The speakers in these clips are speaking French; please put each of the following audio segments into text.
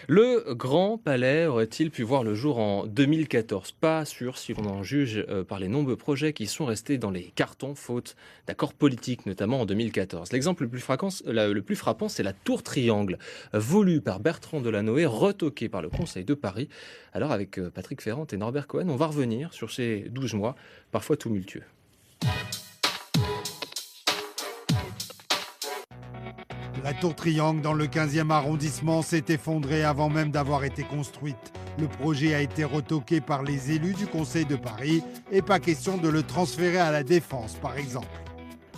Le Grand Palais aurait-il pu voir le jour en 2014? Pas sûr si l'on en juge par les nombreux projets qui sont restés dans les cartons faute d'accords politiques, notamment en 2014. L'exemple le plus frappant, c'est la tour Triangle, voulue par Bertrand Delanoë, retoquée par le Conseil de Paris. Alors avec Patrick Ferrand et Norbert Cohen, on va revenir sur ces 12 mois, parfois tumultueux. La tour Triangle dans le 15e arrondissement s'est effondrée avant même d'avoir été construite. Le projet a été retoqué par les élus du Conseil de Paris et pas question de le transférer à la Défense, par exemple.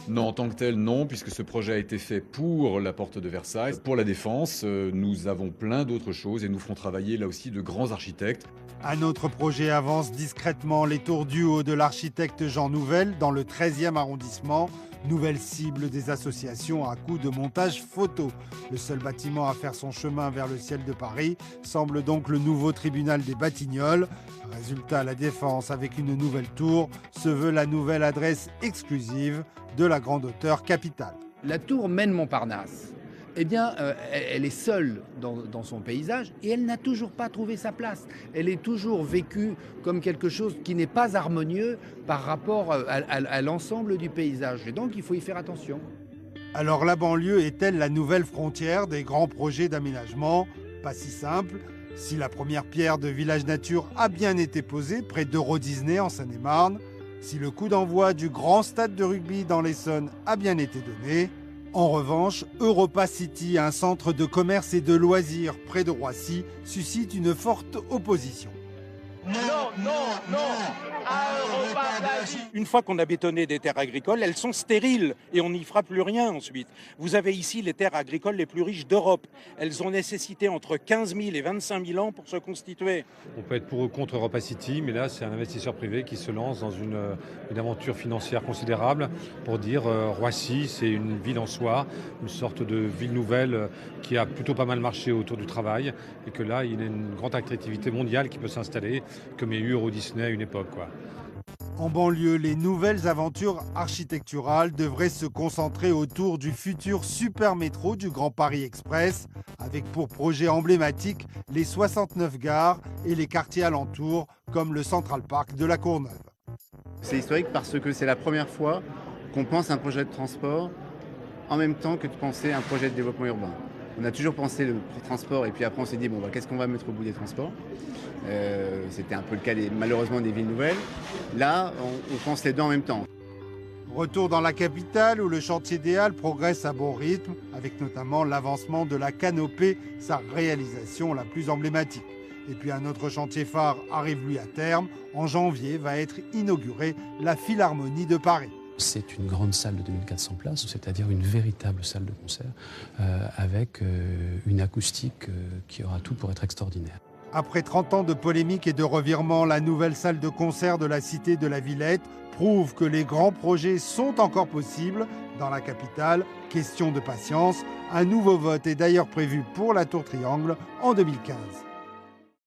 Non, en tant que tel, non, puisque ce projet a été fait pour la porte de Versailles. Pour la Défense, nous avons plein d'autres choses et nous ferons travailler là aussi de grands architectes. Un autre projet avance discrètement, les tours Duo de l'architecte Jean Nouvel dans le 13e arrondissement. Nouvelle cible des associations à coup de montage photo. Le seul bâtiment à faire son chemin vers le ciel de Paris semble donc le nouveau tribunal des Batignolles. Résultat, la Défense avec une nouvelle tour se veut la nouvelle adresse exclusive de la grande auteure capitale. La tour mène Montparnasse. Eh bien, elle est seule dans son paysage et elle n'a toujours pas trouvé sa place. Elle est toujours vécue comme quelque chose qui n'est pas harmonieux par rapport à l'ensemble du paysage. Et donc, il faut y faire attention. Alors la banlieue est-elle la nouvelle frontière des grands projets d'aménagement? Pas si simple. Si la première pierre de Village Nature a bien été posée près d'Euro Disney en Seine-et-Marne, si le coup d'envoi du grand stade de rugby dans l'Essonne a bien été donné, en revanche, Europa City, un centre de commerce et de loisirs près de Roissy, suscite une forte opposition. Une fois qu'on a bétonné des terres agricoles, elles sont stériles et on n'y fera plus rien ensuite. Vous avez ici les terres agricoles les plus riches d'Europe. Elles ont nécessité entre 15 000 et 25 000 ans pour se constituer. On peut être pour ou contre Europa City, mais là c'est un investisseur privé qui se lance dans une aventure financière considérable pour dire Roissy c'est une ville en soi, une sorte de ville nouvelle qui a plutôt pas mal marché autour du travail et que là il y a une grande attractivité mondiale qui peut s'installer comme il y a eu Euro Disney à une époque, quoi. En banlieue, les nouvelles aventures architecturales devraient se concentrer autour du futur super métro du Grand Paris Express, avec pour projet emblématique les 69 gares et les quartiers alentours, comme le Central Park de la Courneuve. C'est historique parce que c'est la première fois qu'on pense un projet de transport en même temps que de penser un projet de développement urbain. On a toujours pensé le transport et puis après on s'est dit bon, qu'est-ce qu'on va mettre au bout des transports. C'était un peu le cas malheureusement des villes nouvelles. Là, on pense les deux en même temps. Retour dans la capitale où le chantier des Halles progresse à bon rythme, avec notamment l'avancement de la canopée, sa réalisation la plus emblématique. Et puis un autre chantier phare arrive lui à terme. En janvier va être inaugurée la Philharmonie de Paris. C'est une grande salle de 2400 places, c'est-à-dire une véritable salle de concert avec une acoustique qui aura tout pour être extraordinaire. Après 30 ans de polémique et de revirements, la nouvelle salle de concert de la Cité de la Villette prouve que les grands projets sont encore possibles dans la capitale. Question de patience, un nouveau vote est d'ailleurs prévu pour la Tour Triangle en 2015.